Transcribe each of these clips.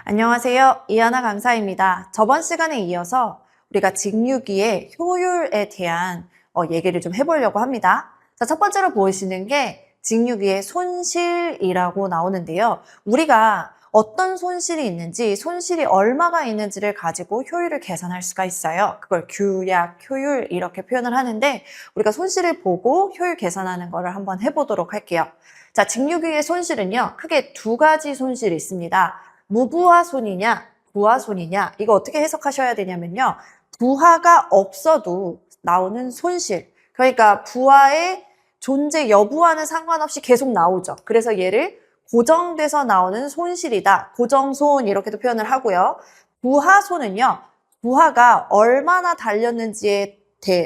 안녕하세요. 이하나 강사입니다. 저번 시간에 이어서 우리가 직류기의 효율에 대한 얘기를 좀 해보려고 합니다. 자, 첫 번째로 보이시는 게 직류기의 손실이라고 나오는데요. 우리가 어떤 손실이 있는지, 손실이 얼마가 있는지를 가지고 효율을 계산할 수가 있어요. 그걸 규약, 효율 이렇게 표현을 하는데 우리가 손실을 보고 효율 계산하는 거를 한번 해보도록 할게요. 자, 직류기의 손실은요. 크게 두 가지 손실이 있습니다. 무부하손이냐, 부하손이냐, 이거 어떻게 해석하셔야 되냐면요. 부하가 없어도 나오는 손실. 그러니까 부하의 존재 여부와는 상관없이 계속 나오죠. 그래서 얘를 고정돼서 나오는 손실이다. 고정손 이렇게도 표현을 하고요. 부하손은요. 부하가 얼마나 달렸는지에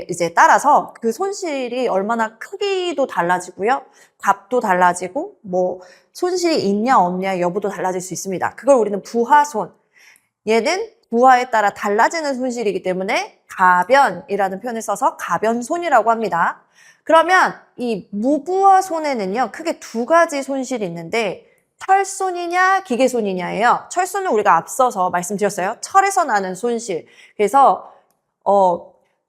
이제 따라서 그 손실이 얼마나 크기도 달라지고요. 값도 달라지고 뭐 손실이 있냐 없냐 여부도 달라질 수 있습니다. 그걸 우리는 부하손. 얘는 부하에 따라 달라지는 손실이기 때문에 가변이라는 표현을 써서 가변손이라고 합니다. 그러면 이 무부하손에는요. 크게 두 가지 손실이 있는데 철손이냐 기계손이냐예요. 철손은 우리가 앞서서 말씀드렸어요. 철에서 나는 손실. 그래서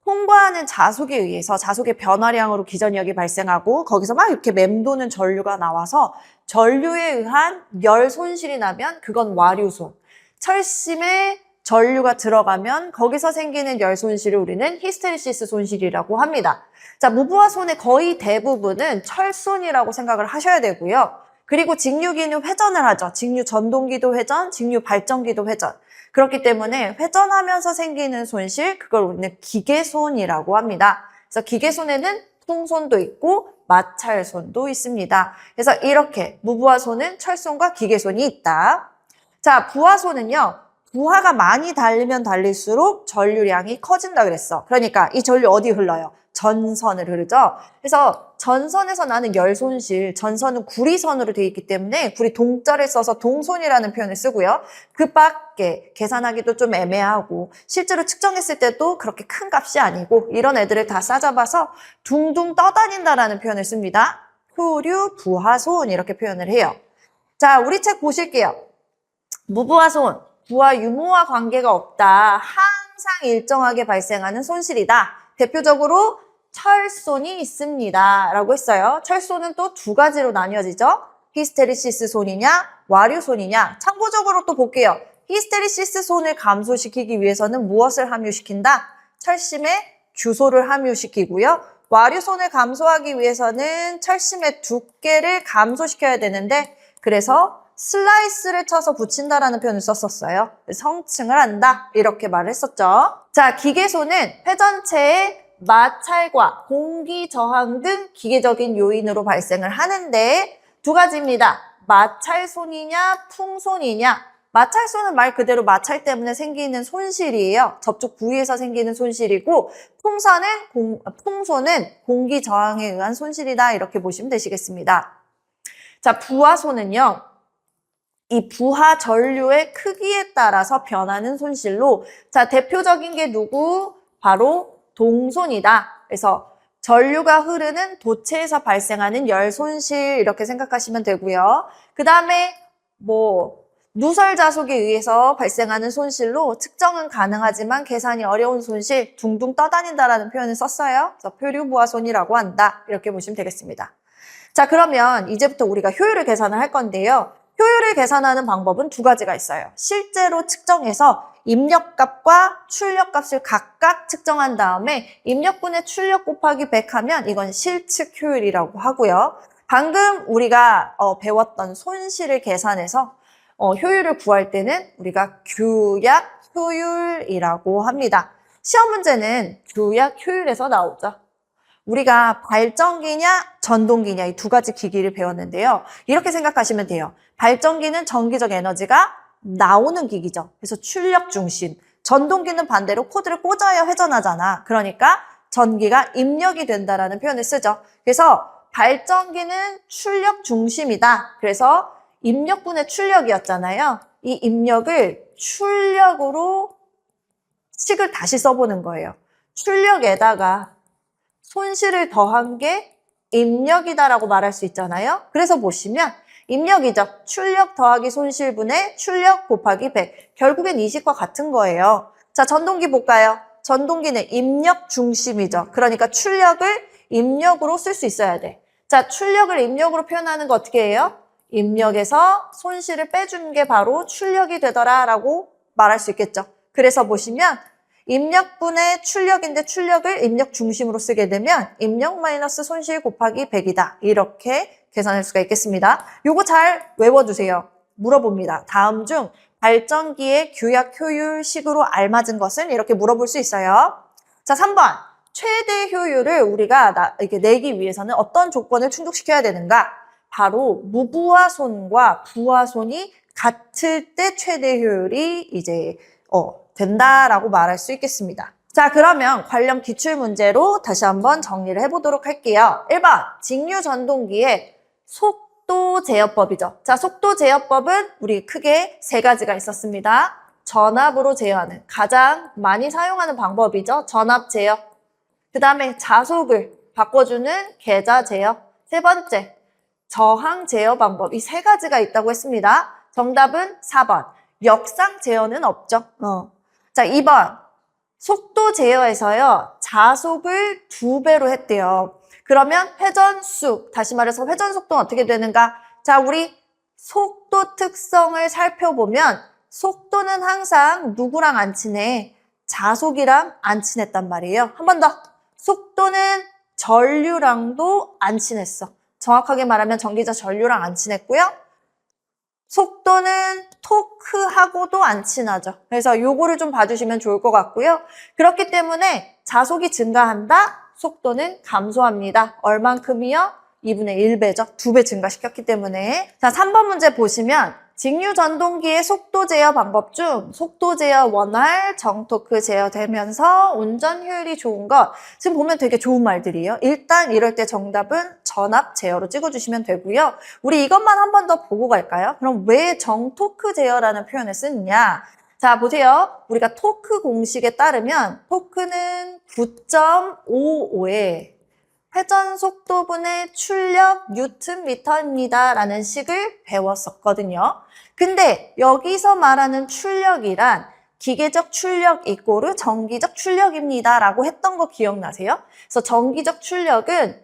통과하는 자속에 의해서 자속의 변화량으로 기전력이 발생하고 거기서 막 이렇게 맴도는 전류가 나와서 전류에 의한 열 손실이 나면 그건 와류손. 철심에 전류가 들어가면 거기서 생기는 열 손실을 우리는 히스테리시스 손실이라고 합니다. 자, 무부하손의 거의 대부분은 철손이라고 생각을 하셔야 되고요. 그리고 직류기는 회전을 하죠. 직류 전동기도 회전, 직류 발전기도 회전. 그렇기 때문에 회전하면서 생기는 손실, 그걸 우리는 기계손이라고 합니다. 그래서 기계손에는 풍손도 있고 마찰손도 있습니다. 그래서 이렇게 무부하손은 철손과 기계손이 있다. 자, 부하손은요. 부하가 많이 달리면 달릴수록 전류량이 커진다 그랬어. 그러니까 이 전류 어디 흘러요? 전선을 흐르죠. 그래서 전선에서 나는 열 손실, 전선은 구리선으로 되어 있기 때문에 구리 동자를 써서 동손이라는 표현을 쓰고요. 그 밖에 계산하기도 좀 애매하고 실제로 측정했을 때도 그렇게 큰 값이 아니고 이런 애들을 다 싸잡아서 둥둥 떠다닌다라는 표현을 씁니다. 효류, 부하손 이렇게 표현을 해요. 자, 우리 책 보실게요. 무부하손, 부하 유무와 관계가 없다. 항상 일정하게 발생하는 손실이다. 대표적으로 철손이 있습니다. 라고 했어요. 철손은 또 두 가지로 나뉘어지죠. 히스테리시스 손이냐, 와류손이냐. 참고적으로 또 볼게요. 히스테리시스 손을 감소시키기 위해서는 무엇을 함유시킨다? 철심에 규소를 함유시키고요. 와류손을 감소하기 위해서는 철심의 두께를 감소시켜야 되는데 그래서 슬라이스를 쳐서 붙인다라는 표현을 썼었어요. 성층을 한다 이렇게 말을 했었죠. 자, 기계손은 회전체의 마찰과 공기 저항 등 기계적인 요인으로 발생을 하는데 두 가지입니다. 마찰손이냐 풍손이냐. 마찰손은 말 그대로 마찰 때문에 생기는 손실이에요. 접촉 부위에서 생기는 손실이고 풍손은 공기 저항에 의한 손실이다 이렇게 보시면 되시겠습니다. 자, 부하손은요. 이 부하 전류의 크기에 따라서 변하는 손실로 자, 대표적인 게 누구? 바로 동손이다. 그래서 전류가 흐르는 도체에서 발생하는 열 손실 이렇게 생각하시면 되고요. 그 다음에 누설 자속에 의해서 발생하는 손실로 측정은 가능하지만 계산이 어려운 손실, 둥둥 떠다닌다라는 표현을 썼어요. 그래서 표류부하손이라고 한다. 이렇게 보시면 되겠습니다. 자, 그러면 이제부터 우리가 효율을 계산을 할 건데요. 효율을 계산하는 방법은 두 가지가 있어요. 실제로 측정해서 입력값과 출력값을 각각 측정한 다음에 입력분의 출력 곱하기 100 하면 이건 실측 효율이라고 하고요. 방금 우리가 배웠던 손실을 계산해서 효율을 구할 때는 우리가 규약 효율이라고 합니다. 시험 문제는 규약 효율에서 나오죠. 우리가 발전기냐 전동기냐 이 두 가지 기기를 배웠는데요. 이렇게 생각하시면 돼요. 발전기는 전기적 에너지가 나오는 기기죠. 그래서 출력 중심. 전동기는 반대로 코드를 꽂아야 회전하잖아. 그러니까 전기가 입력이 된다라는 표현을 쓰죠. 그래서 발전기는 출력 중심이다. 그래서 입력분의 출력이었잖아요. 이 입력을 출력으로 식을 다시 써보는 거예요. 출력에다가 손실을 더한 게 입력이다라고 말할 수 있잖아요. 그래서 보시면 입력이죠. 출력 더하기 손실분의 출력 곱하기 100. 결국엔 이식과 같은 거예요. 자, 전동기 볼까요? 전동기는 입력 중심이죠. 그러니까 출력을 입력으로 쓸 수 있어야 돼. 자, 출력을 입력으로 표현하는 거 어떻게 해요? 입력에서 손실을 빼준 게 바로 출력이 되더라라고 말할 수 있겠죠. 그래서 보시면 입력분의 출력인데 출력을 입력 중심으로 쓰게 되면 입력 마이너스 손실 곱하기 100이다. 이렇게 계산할 수가 있겠습니다. 요거 잘 외워두세요. 물어봅니다. 다음 중 발전기의 규약 효율식으로 알맞은 것은? 이렇게 물어볼 수 있어요. 자, 3번. 최대 효율을 우리가 이렇게 내기 위해서는 어떤 조건을 충족시켜야 되는가? 바로 무부하손과 부하손이 같을 때 최대 효율이 이제 된다라고 말할 수 있겠습니다. 자, 그러면 관련 기출문제로 다시 한번 정리를 해보도록 할게요. 1번, 직류 전동기의 속도 제어법이죠. 자, 속도 제어법은 우리 크게 세 가지가 있었습니다. 전압으로 제어하는, 가장 많이 사용하는 방법이죠. 전압 제어. 그 다음에 자속을 바꿔주는 계자 제어. 세 번째, 저항 제어 방법. 이 세 가지가 있다고 했습니다. 정답은 4번. 역상 제어는 없죠. 자, 2번. 속도 제어에서요, 자속을 2배로 했대요. 그러면 회전수, 다시 말해서 회전 속도는 어떻게 되는가? 자, 우리 속도 특성을 살펴보면 속도는 항상 누구랑 안 친해? 자속이랑 안 친했단 말이에요. 한 번 더. 속도는 전류랑도 안 친했어. 정확하게 말하면 전기자 전류랑 안 친했고요. 속도는 토크하고도 안 친하죠. 그래서 요거를 좀 봐주시면 좋을 것 같고요. 그렇기 때문에 자속이 증가한다, 속도는 감소합니다. 얼만큼이요? 2분의 1배죠. 2배 증가시켰기 때문에. 자, 3번 문제 보시면 직류 전동기의 속도 제어 방법 중 속도 제어 원활, 정토크 제어되면서 운전 효율이 좋은 것. 지금 보면 되게 좋은 말들이에요. 일단 이럴 때 정답은 전압 제어로 찍어주시면 되고요. 우리 이것만 한 번 더 보고 갈까요? 그럼 왜 정토크 제어라는 표현을 쓰느냐? 자, 보세요. 우리가 토크 공식에 따르면 토크는 9.55에 회전 속도분의 출력 뉴턴미터입니다 라는 식을 배웠었거든요. 근데 여기서 말하는 출력이란 기계적 출력 이꼬르 전기적 출력입니다 라고 했던 거 기억나세요? 그래서 전기적 출력은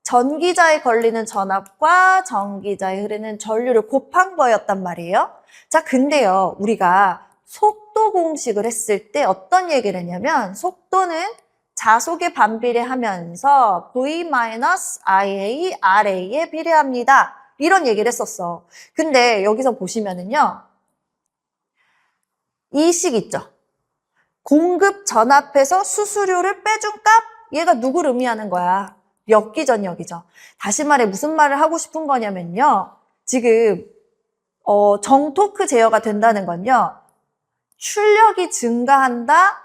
전기자에 걸리는 전압과 전기자에 흐르는 전류를 곱한 거였단 말이에요. 자, 근데요, 우리가 속도 공식을 했을 때 어떤 얘기를 했냐면 속도는 자속에 반비례하면서 V-IA, RA에 비례합니다. 이런 얘기를 했었어. 근데 여기서 보시면은요. 이 식 있죠. 공급 전압에서 수수료를 빼준 값, 얘가 누구를 의미하는 거야? 역기전력이죠. 다시 말해 무슨 말을 하고 싶은 거냐면요. 지금 정토크 제어가 된다는 건요. 출력이 증가한다,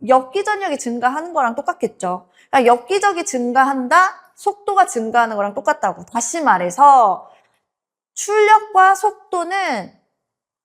역기전력이 증가하는 거랑 똑같겠죠. 그러니까 역기적이 증가한다, 속도가 증가하는 거랑 똑같다고. 다시 말해서 출력과 속도는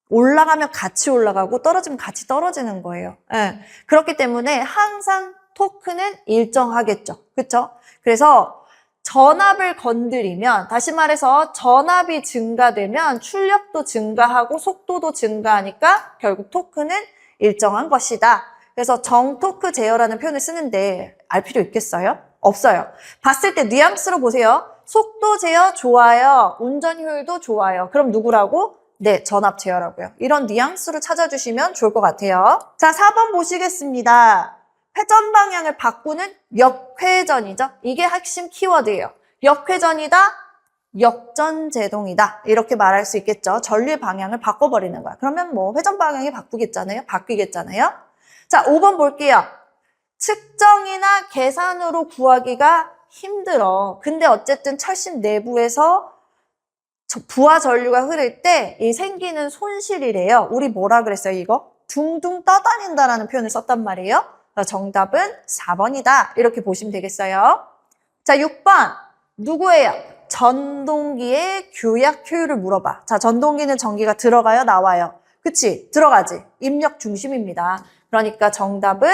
올라가면 같이 올라가고 떨어지면 같이 떨어지는 거예요. 네. 그렇기 때문에 항상 토크는 일정하겠죠. 그렇죠? 그래서 전압을 건드리면, 다시 말해서 전압이 증가되면 출력도 증가하고 속도도 증가하니까 결국 토크는 일정한 것이다. 그래서 정토크 제어라는 표현을 쓰는데 알 필요 있겠어요? 없어요. 봤을 때 뉘앙스로 보세요. 속도 제어 좋아요. 운전 효율도 좋아요. 그럼 누구라고? 네, 전압 제어라고요. 이런 뉘앙스로 찾아주시면 좋을 것 같아요. 자, 4번 보시겠습니다. 회전 방향을 바꾸는 역회전이죠. 이게 핵심 키워드예요. 역회전이다, 역전제동이다. 이렇게 말할 수 있겠죠. 전류의 방향을 바꿔버리는 거야. 그러면 뭐 회전 방향이 바뀌겠잖아요. 자, 5번 볼게요. 측정이나 계산으로 구하기가 힘들어. 근데 어쨌든 철심 내부에서 부하 전류가 흐를 때 생기는 손실이래요. 우리 뭐라 그랬어요, 이거? 둥둥 떠다닌다라는 표현을 썼단 말이에요. 정답은 4번이다. 이렇게 보시면 되겠어요. 자, 6번. 누구예요? 전동기의 규약 효율을 물어봐. 자, 전동기는 전기가 들어가요, 나와요? 그치? 들어가지. 입력 중심입니다. 그러니까 정답은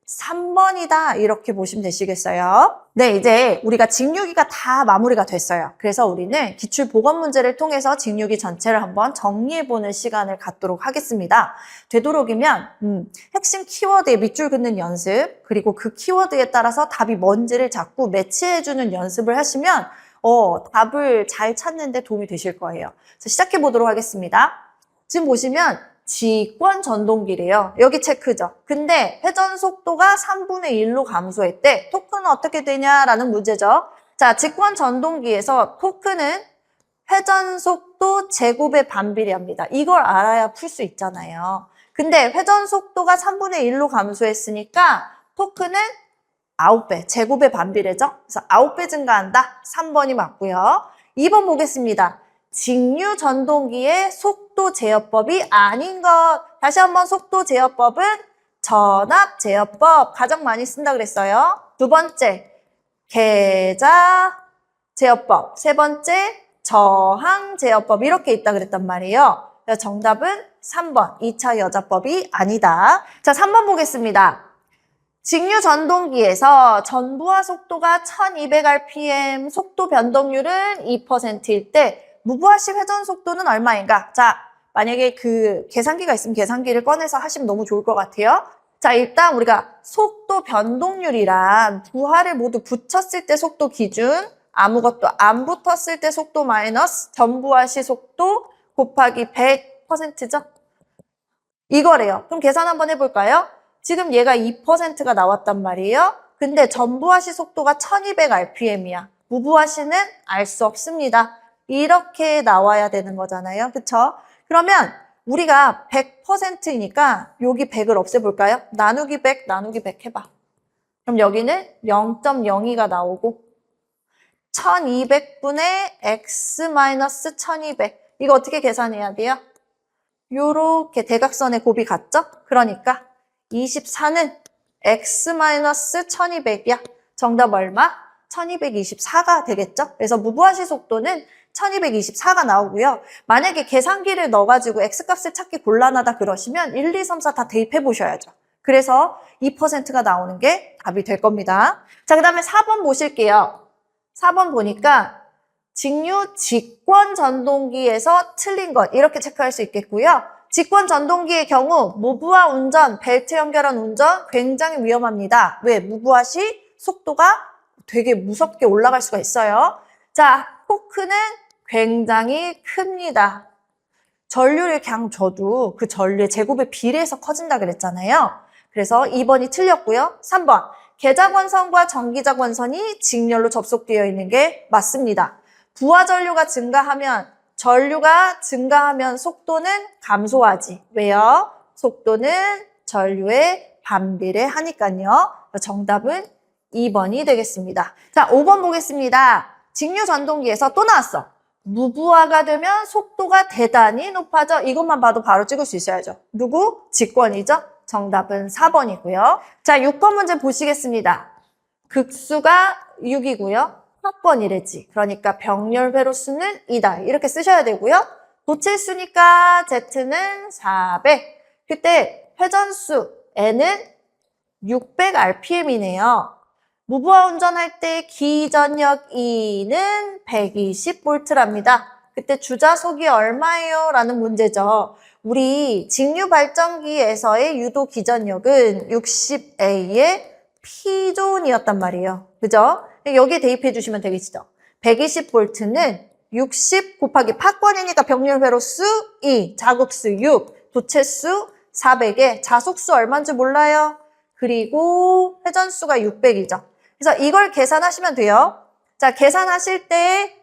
3번이다. 이렇게 보시면 되시겠어요? 네, 이제 우리가 직류기가 다 마무리가 됐어요. 그래서 우리는 기출보건 문제를 통해서 직류기 전체를 한번 정리해보는 시간을 갖도록 하겠습니다. 되도록이면 핵심 키워드에 밑줄 긋는 연습, 그리고 그 키워드에 따라서 답이 뭔지를 자꾸 매치해주는 연습을 하시면 답을 잘 찾는 데 도움이 되실 거예요. 자, 시작해보도록 하겠습니다. 지금 보시면 직권 전동기래요. 여기 체크죠. 근데 회전 속도가 3분의 1로 감소했대. 토크는 어떻게 되냐라는 문제죠. 자, 직권 전동기에서 토크는 회전 속도 제곱에 반비례합니다. 이걸 알아야 풀 수 있잖아요. 근데 회전 속도가 3분의 1로 감소했으니까 토크는 9배, 제곱에 반비례죠. 그래서 9배 증가한다. 3번이 맞고요. 2번 보겠습니다. 직류 전동기의 속도 제어법이 아닌 것. 다시 한번 속도 제어법은 전압 제어법. 가장 많이 쓴다 그랬어요. 두 번째, 계자 제어법. 세 번째, 저항 제어법. 이렇게 있다 그랬단 말이에요. 그래서 정답은 3번, 2차 여자법이 아니다. 자, 3번 보겠습니다. 직류 전동기에서 전부하 속도가 1200rpm, 속도 변동률은 2%일 때 무부하시 회전 속도는 얼마인가? 자, 만약에 그 계산기가 있으면 계산기를 꺼내서 하시면 너무 좋을 것 같아요. 자, 일단 우리가 속도 변동률이란 부하를 모두 붙였을 때 속도 기준, 아무것도 안 붙었을 때 속도 마이너스 전부하시 속도 곱하기 100%죠? 이거래요. 그럼 계산 한번 해볼까요? 지금 얘가 2%가 나왔단 말이에요. 근데 전부하시 속도가 1200rpm이야. 무부하시는 알 수 없습니다. 이렇게 나와야 되는 거잖아요. 그쵸? 그러면 우리가 100%이니까 여기 100을 없애볼까요? 나누기 100, 나누기 100 해봐. 그럼 여기는 0.02가 나오고 1200분의 x-1200. 이거 어떻게 계산해야 돼요? 요렇게 대각선의 곱이 같죠? 그러니까 24는 x-1200이야. 정답 얼마? 1224가 되겠죠? 그래서 무부하시 속도는 1224가 나오고요. 만약에 계산기를 넣어가지고 x값을 찾기 곤란하다 그러시면 1, 2, 3, 4 다 대입해 보셔야죠. 그래서 2%가 나오는 게 답이 될 겁니다. 자, 그 다음에 4번 보실게요. 4번 보니까 직류 직권 전동기에서 틀린 것 이렇게 체크할 수 있겠고요. 직권 전동기의 경우 무부하 운전, 벨트 연결한 운전 굉장히 위험합니다. 왜? 무부하시 속도가 되게 무섭게 올라갈 수가 있어요. 자, 토크는 굉장히 큽니다. 전류를 그냥 줘도 그 전류의 제곱에 비례해서 커진다 그랬잖아요. 그래서 2번이 틀렸고요. 3번, 계자권선과 전기자권선이 직렬로 접속되어 있는 게 맞습니다. 부하 전류가 증가하면 속도는 감소하지. 왜요? 속도는 전류에 반비례하니까요. 정답은 2번이 되겠습니다. 자, 5번 보겠습니다. 직류 전동기에서 또 나왔어. 무부하가 되면 속도가 대단히 높아져. 이것만 봐도 바로 찍을 수 있어야죠. 누구? 직권이죠? 정답은 4번이고요. 자, 6번 문제 보시겠습니다. 극수가 6이고요. 합번이래지. 그러니까 병렬 회로수는 2다. 이렇게 쓰셔야 되고요. 도체수니까 Z는 400. 그때 회전수 N은 600rpm이네요. 무부하 운전할 때 기전력 E는 120V랍니다. 그때 주자속이 얼마예요? 라는 문제죠. 우리 직류 발전기에서의 유도 기전력은 60A의 P존이었단 말이에요. 그죠? 여기에 대입해 주시면 되겠죠. 120V는 60 곱하기 파권이니까 병렬 회로수 2, 자극수 6, 도체수 400에 자속수 얼마인지 몰라요? 그리고 회전수가 600이죠. 그래서 이걸 계산하시면 돼요. 자, 계산하실 때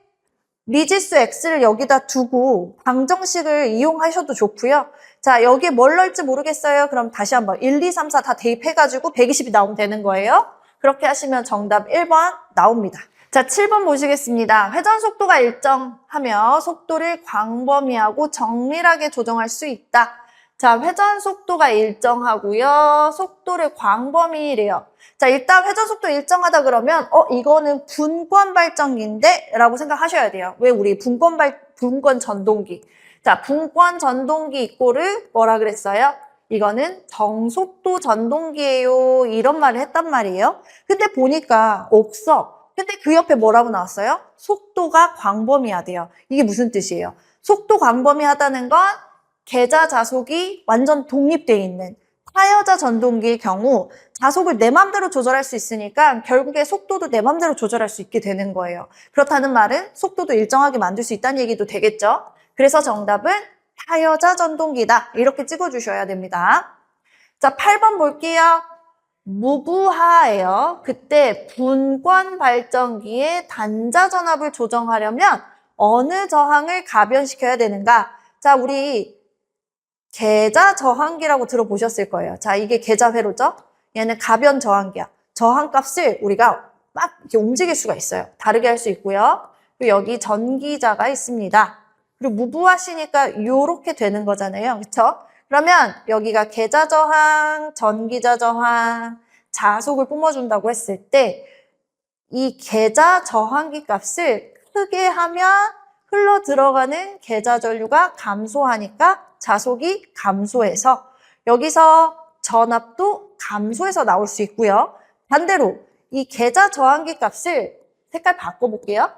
미지수 x를 여기다 두고 방정식을 이용하셔도 좋고요. 자, 여기에 뭘 넣을지 모르겠어요. 그럼 다시 한번 1, 2, 3, 4 다 대입해가지고 120이 나오면 되는 거예요. 그렇게 하시면 정답 1번 나옵니다. 자, 7번 보시겠습니다. 회전 속도가 일정하며 속도를 광범위하고 정밀하게 조정할 수 있다. 자, 회전 속도가 일정하고요. 속도를 광범위래요. 자, 일단 회전 속도 일정하다 그러면 이거는 분권 발전기인데? 라고 생각하셔야 돼요. 왜 우리 분권 전동기. 자, 분권 전동기 이꼬를 뭐라 그랬어요? 이거는 정속도 전동기예요. 이런 말을 했단 말이에요. 근데 보니까 없어. 근데 그 옆에 뭐라고 나왔어요? 속도가 광범위하대요. 이게 무슨 뜻이에요? 속도 광범위하다는 건 계좌 자속이 완전 독립되어 있는 타여자 전동기의 경우 자속을 내 맘대로 조절할 수 있으니까 결국에 속도도 내 맘대로 조절할 수 있게 되는 거예요. 그렇다는 말은 속도도 일정하게 만들 수 있다는 얘기도 되겠죠? 그래서 정답은 타여자 전동기다. 이렇게 찍어주셔야 됩니다. 자, 8번 볼게요. 무부하예요. 그때 분권 발전기의 단자 전압을 조정하려면 어느 저항을 가변시켜야 되는가? 자, 우리 계좌 저항기라고 들어보셨을 거예요. 자, 이게 계좌 회로죠? 얘는 가변 저항기야. 저항값을 우리가 막 이렇게 움직일 수가 있어요. 다르게 할 수 있고요. 그리고 여기 전기자가 있습니다. 그리고 무부하시니까 이렇게 되는 거잖아요. 그렇죠? 그러면 여기가 계좌 저항, 전기자 저항, 자속을 뿜어준다고 했을 때 이 계좌 저항기 값을 크게 하면 흘러 들어가는 계좌 전류가 감소하니까 자속이 감소해서 여기서 전압도 감소해서 나올 수 있고요. 반대로 이 계좌 저항기 값을 색깔 바꿔볼게요.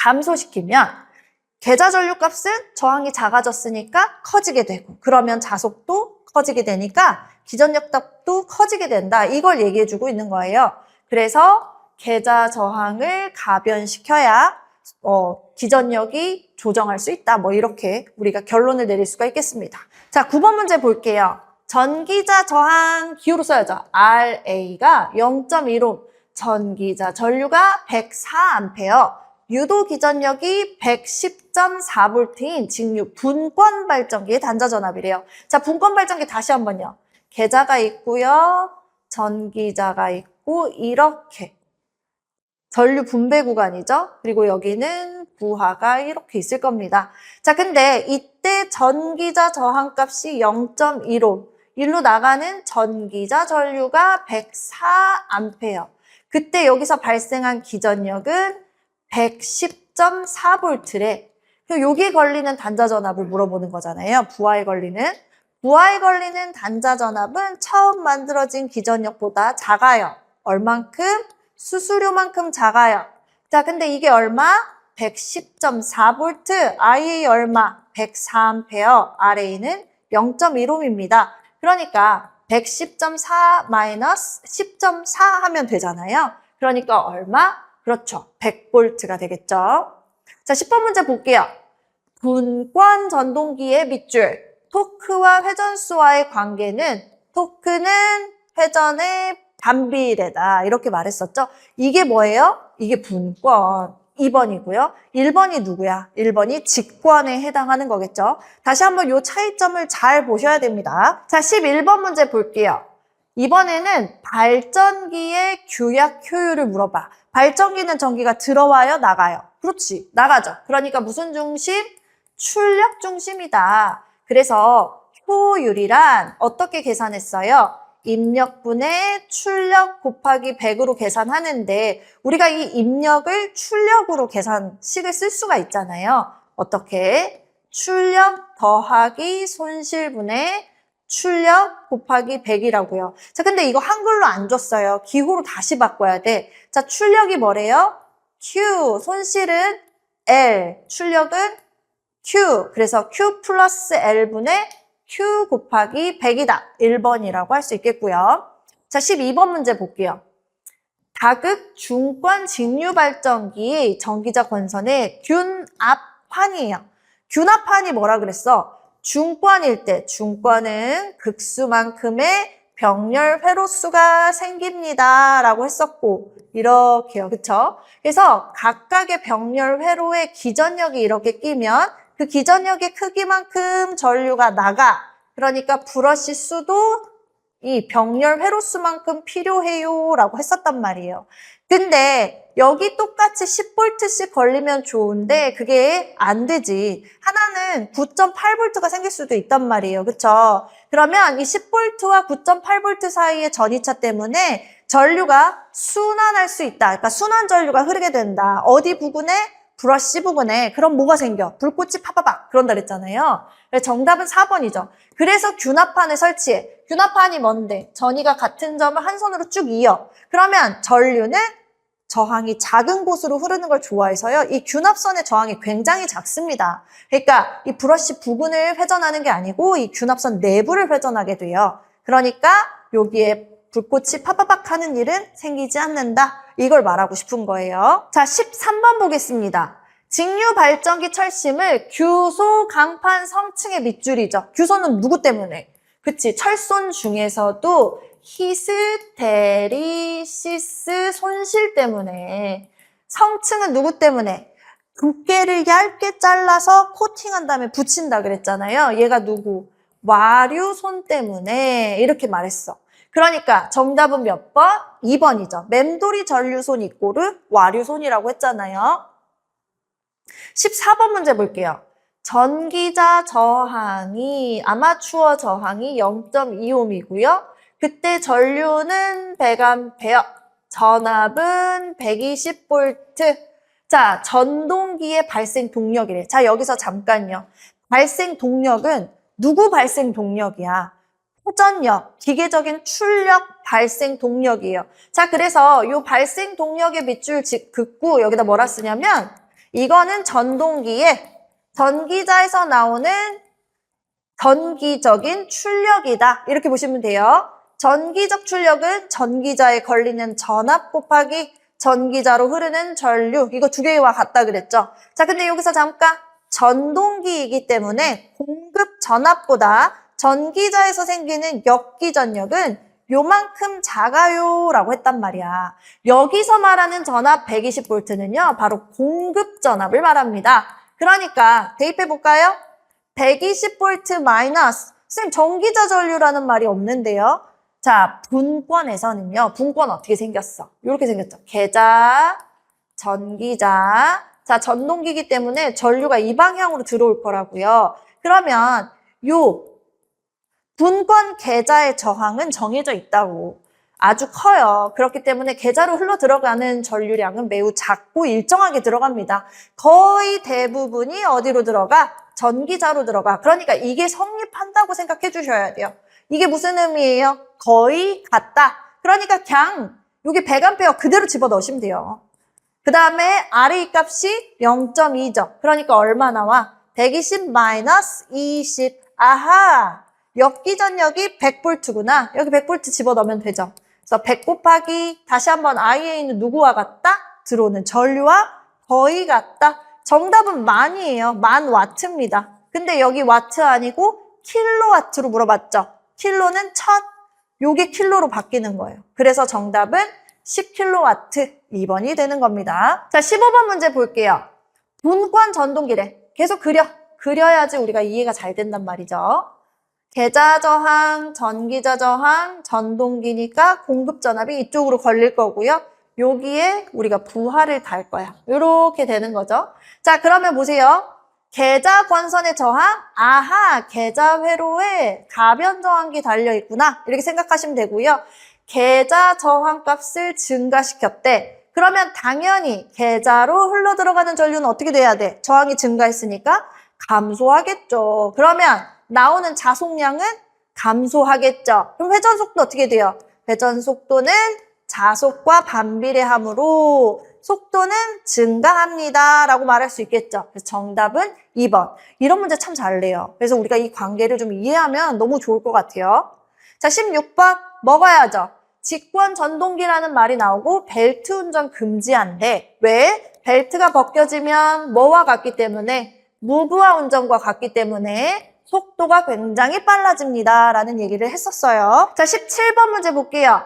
감소시키면 계좌 전류 값은 저항이 작아졌으니까 커지게 되고 그러면 자속도 커지게 되니까 기전력도 커지게 된다. 이걸 얘기해주고 있는 거예요. 그래서 계좌 저항을 가변시켜야 기전력이 조정할 수 있다. 뭐 이렇게 우리가 결론을 내릴 수가 있겠습니다. 자, 9번 문제 볼게요. 전기자 저항 기호로 써야죠. RA가 0.15, 전기자 전류가 104A, 유도 기전력이 110.4V인 직류 분권 발전기의 단자 전압이래요. 자, 분권 발전기 다시 한번요. 계좌가 있고요. 전기자가 있고 이렇게 전류 분배 구간이죠. 그리고 여기는 부하가 이렇게 있을 겁니다. 자, 근데 이때 전기자 저항값이 0.15, 일로 나가는 전기자 전류가 104A. 그때 여기서 발생한 기전력은 110.4V래. 여기에 걸리는 단자 전압을 물어보는 거잖아요. 부하에 걸리는 단자 전압은 처음 만들어진 기전력보다 작아요. 얼만큼? 수수료만큼 작아요. 자, 근데 이게 얼마? 110.4V, IA 얼마? 104A, RA는 0.15입니다. 그러니까 110.4 마이너스 10.4 하면 되잖아요. 그러니까 얼마? 그렇죠. 100V가 되겠죠. 자, 10번 문제 볼게요. 분권 전동기의 밑줄. 토크와 회전수와의 관계는 토크는 회전의 반비례다. 이렇게 말했었죠. 이게 뭐예요? 이게 분권. 2번이고요. 1번이 누구야? 1번이 직권에 해당하는 거겠죠. 다시 한번 이 차이점을 잘 보셔야 됩니다. 자, 11번 문제 볼게요. 이번에는 발전기의 규약 효율을 물어봐. 발전기는 전기가 들어와요? 나가요? 그렇지. 나가죠. 그러니까 무슨 중심? 출력 중심이다. 그래서 효율이란 어떻게 계산했어요? 입력분의 출력 곱하기 100으로 계산하는데 우리가 이 입력을 출력으로 계산식을 쓸 수가 있잖아요. 어떻게? 출력 더하기 손실분의 출력 곱하기 100이라고요. 자, 근데 이거 한글로 안 줬어요. 기호로 다시 바꿔야 돼. 자, 출력이 뭐래요? Q, 손실은 L, 출력은 Q. 그래서 Q 플러스 L분의 Q 곱하기 100이다. 1번이라고 할 수 있겠고요. 자, 12번 문제 볼게요. 다극 중권 직류 발전기 전기자 권선의 균합판이에요. 균합판이 뭐라 그랬어? 중권일 때 중권은 극수만큼의 병렬 회로수가 생깁니다. 라고 했었고 이렇게요. 그쵸? 그래서 각각의 병렬 회로의 기전력이 이렇게 끼면 그 기전력의 크기만큼 전류가 나가. 그러니까 브러쉬 수도 이 병렬 회로수만큼 필요해요. 라고 했었단 말이에요. 근데 여기 똑같이 10V씩 걸리면 좋은데 그게 안 되지. 하나는 9.8V가 생길 수도 있단 말이에요. 그쵸? 그러면 이 10V와 9.8V 사이의 전이차 때문에 전류가 순환할 수 있다. 그러니까 순환 전류가 흐르게 된다. 어디 부근에? 브러쉬 부분에 그럼 뭐가 생겨? 불꽃이 파바박 그런다 그랬잖아요. 그래서 정답은 4번이죠. 그래서 균합판을 설치해. 균합판이 뭔데? 전이가 같은 점을 한 손으로 쭉 이어. 그러면 전류는 저항이 작은 곳으로 흐르는 걸 좋아해서요. 이 균합선의 저항이 굉장히 작습니다. 그러니까 이 브러쉬 부분을 회전하는 게 아니고 이 균합선 내부를 회전하게 돼요. 그러니까 여기에 불꽃이 파바박 하는 일은 생기지 않는다. 이걸 말하고 싶은 거예요. 자, 13번 보겠습니다. 직류 발전기 철심을 규소 강판 성층의 밑줄이죠. 규소는 누구 때문에? 그치, 철손 중에서도 히스테리시스 손실 때문에. 성층은 누구 때문에? 두께를 얇게 잘라서 코팅한 다음에 붙인다 그랬잖아요. 얘가 누구? 와류손 때문에 이렇게 말했어. 그러니까 정답은 몇 번? 2번이죠. 맴돌이 전류손 이꼬르 와류손이라고 했잖아요. 14번 문제 볼게요. 전기자 저항이 아마추어 저항이 0.2옴이고요. 그때 전류는 100A, 전압은 120V. 자, 전동기의 발생 동력이래. 자, 여기서 잠깐요. 발생 동력은 누구 발생 동력이야? 호전력, 기계적인 출력 발생 동력이에요. 자, 그래서 이 발생 동력의 밑줄 긋고 여기다 뭐라 쓰냐면 이거는 전동기의 전기자에서 나오는 전기적인 출력이다. 이렇게 보시면 돼요. 전기적 출력은 전기자에 걸리는 전압 곱하기 전기자로 흐르는 전류. 이거 두 개와 같다 그랬죠. 자, 근데 여기서 잠깐 전동기이기 때문에 공급 전압보다 전기자에서 생기는 역기전력은 요만큼 작아요라고 했단 말이야. 여기서 말하는 전압 120V는요. 바로 공급 전압을 말합니다. 그러니까 대입해볼까요? 120V 마이너스. 선생님 전기자 전류라는 말이 없는데요. 자, 분권에서는요. 분권 어떻게 생겼어? 이렇게 생겼죠. 계자, 전기자. 자, 전동기이기 때문에 전류가 이 방향으로 들어올 거라고요. 그러면 요 분권 계자의 저항은 정해져 있다고. 아주 커요. 그렇기 때문에 계자로 흘러 들어가는 전류량은 매우 작고 일정하게 들어갑니다. 거의 대부분이 어디로 들어가? 전기자로 들어가. 그러니까 이게 성립한다고 생각해 주셔야 돼요. 이게 무슨 의미예요? 거의 같다. 그러니까 그냥 여기 100A 그대로 집어넣으시면 돼요. 그 다음에 RE 값이 0.2죠. 그러니까 얼마 나와? 120 마이너스 20. 아하! 역기전력이 100V구나. 여기 100V 집어넣으면 되죠. 그래서 100 곱하기 다시 한번 I에 있는 누구와 같다? 들어오는 전류와 거의 같다. 정답은 만이에요. 1000W입니다. 근데 여기 와트 아니고 킬로와트로 물어봤죠. 킬로는 1000. 요게 킬로로 바뀌는 거예요. 그래서 정답은 10kW 2번이 되는 겁니다. 자, 15번 문제 볼게요. 분권 전동기래. 계속 그려야지 우리가 이해가 잘 된단 말이죠. 계자 저항, 전기자 저항, 전동기니까 공급 전압이 이쪽으로 걸릴 거고요. 여기에 우리가 부하를 달 거야. 이렇게 되는 거죠. 자, 그러면 보세요. 계자 권선의 저항, 아하, 계자 회로에 가변 저항기 달려 있구나. 이렇게 생각하시면 되고요. 계자 저항 값을 증가시켰대. 그러면 당연히 계자로 흘러 들어가는 전류는 어떻게 돼야 돼? 저항이 증가했으니까 감소하겠죠. 그러면 나오는 자속량은 감소하겠죠. 그럼 회전 속도 어떻게 돼요? 회전 속도는 자속과 반비례하므로 속도는 증가합니다. 라고 말할 수 있겠죠. 그래서 정답은 2번. 이런 문제 참 잘 내요. 그래서 우리가 이 관계를 좀 이해하면 너무 좋을 것 같아요. 자, 16번 먹어야죠. 직권 전동기라는 말이 나오고 벨트 운전 금지한데 왜? 벨트가 벗겨지면 뭐와 같기 때문에? 무브화 운전과 같기 때문에 속도가 굉장히 빨라집니다. 라는 얘기를 했었어요. 자, 17번 문제 볼게요.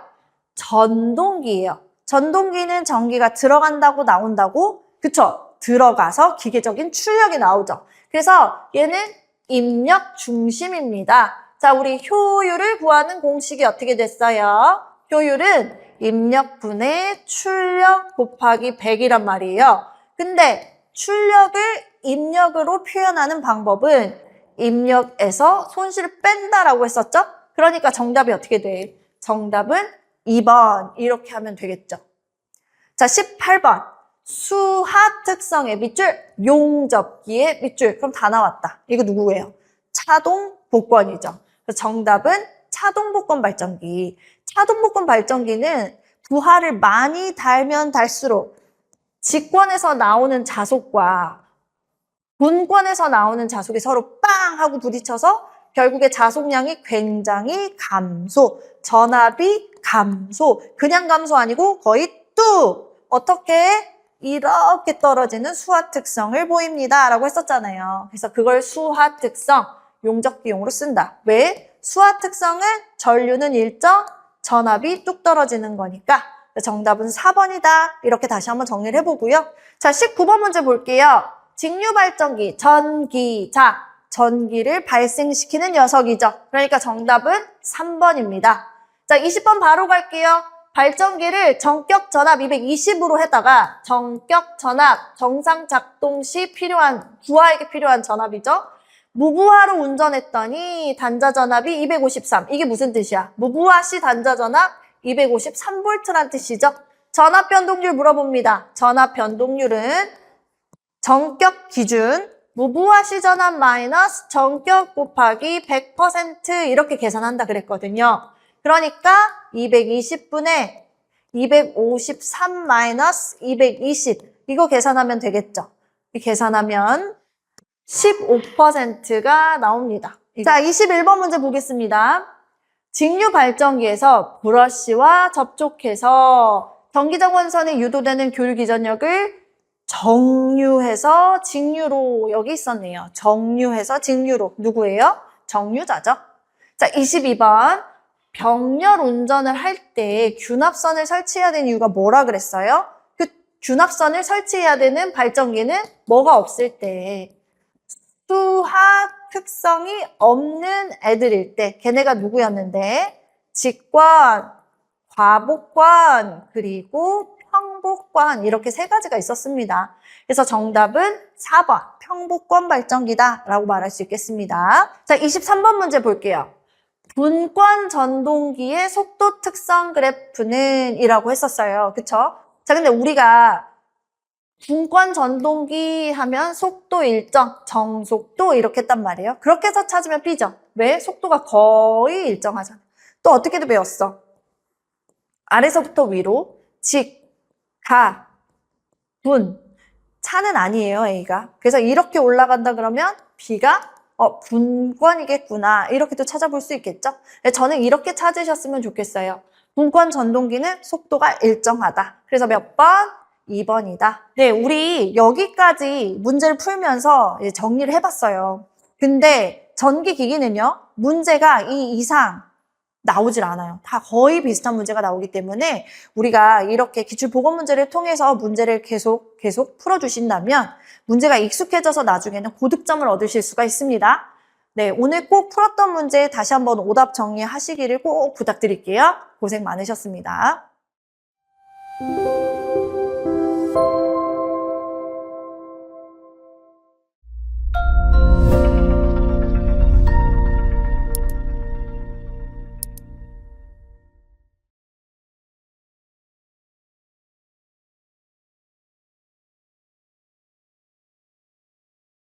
전동기예요. 전동기는 전기가 들어간다고 나온다고? 그쵸? 들어가서 기계적인 출력이 나오죠. 그래서 얘는 입력 중심입니다. 자, 우리 효율을 구하는 공식이 어떻게 됐어요? 효율은 입력분의 출력 곱하기 100이란 말이에요. 근데 출력을 입력으로 표현하는 방법은 입력에서 손실을 뺀다라고 했었죠? 그러니까 정답이 어떻게 돼? 정답은 2번 이렇게 하면 되겠죠. 자, 18번. 수하 특성의 밑줄, 용접기의 밑줄. 그럼 다 나왔다. 이거 누구예요? 차동 복권이죠. 그래서 정답은 차동 복권 발전기. 차동 복권 발전기는 부하를 많이 달면 달수록 직권에서 나오는 자속과 분권에서 나오는 자속이 서로 빵 하고 부딪혀서 결국에 자속량이 굉장히 감소, 전압이 감소, 그냥 감소 아니고 거의 뚝! 어떻게? 이렇게 떨어지는 수하 특성을 보입니다. 라고 했었잖아요. 그래서 그걸 수하 특성, 용접기용으로 쓴다. 왜? 수하 특성은 전류는 일정, 전압이 뚝 떨어지는 거니까 정답은 4번이다. 이렇게 다시 한번 정리를 해보고요. 자, 19번 문제 볼게요. 직류발전기, 전기자, 전기를 발생시키는 녀석이죠. 그러니까 정답은 3번입니다. 자, 20번 바로 갈게요. 발전기를 정격 전압 220으로 해다가 정격 전압, 정상 작동 시 필요한, 부하에게 필요한 전압이죠. 무부하로 운전했더니 단자 전압이 253. 이게 무슨 뜻이야? 무부하 시 단자 전압 253V란 뜻이죠. 전압 변동률 물어봅니다. 전압 변동률은 정격 기준 무부하 시 전압 마이너스 정격 곱하기 100% 이렇게 계산한다 그랬거든요. 그러니까 220분의 253 마이너스 220 이거 계산하면 되겠죠. 계산하면 15%가 나옵니다. 자, 21번 문제 보겠습니다. 직류 발전기에서 브러쉬와 접촉해서 전기정원선에 유도되는 교류 기전력을 정류해서 직류로 여기 있었네요. 정류해서 직류로 누구예요? 정류자죠. 자, 22번 병렬 운전을 할 때 균합선을 설치해야 되는 이유가 뭐라 그랬어요? 그 균합선을 설치해야 되는 발전기는 뭐가 없을 때 수하 특성이 없는 애들일 때 걔네가 누구였는데 직관, 과복관, 그리고 평복관 이렇게 세 가지가 있었습니다. 그래서 정답은 4번 평복관 발전기다 라고 말할 수 있겠습니다. 자, 23번 문제 볼게요. 분권 전동기의 속도 특성 그래프는 이라고 했었어요. 그쵸? 자, 근데 우리가 분권 전동기 하면 속도 일정, 정속도 이렇게 했단 말이에요. 그렇게 해서 찾으면 B죠. 왜? 속도가 거의 일정하잖아. 또 어떻게도 배웠어? 아래서부터 위로 직, 가, 분. 차는 아니에요, A가. 그래서 이렇게 올라간다 그러면 B가 분권이겠구나. 이렇게 또 찾아볼 수 있겠죠? 저는 이렇게 찾으셨으면 좋겠어요. 분권 전동기는 속도가 일정하다. 그래서 몇 번? 2번이다. 네, 우리 여기까지 문제를 풀면서 정리를 해봤어요. 근데 전기기기는요, 문제가 이 이상 나오질 않아요. 다 거의 비슷한 문제가 나오기 때문에 우리가 이렇게 기출보건 문제를 통해서 문제를 계속 풀어주신다면 문제가 익숙해져서 나중에는 고득점을 얻으실 수가 있습니다. 네, 오늘 꼭 풀었던 문제 다시 한번 오답 정리하시기를 꼭 부탁드릴게요. 고생 많으셨습니다.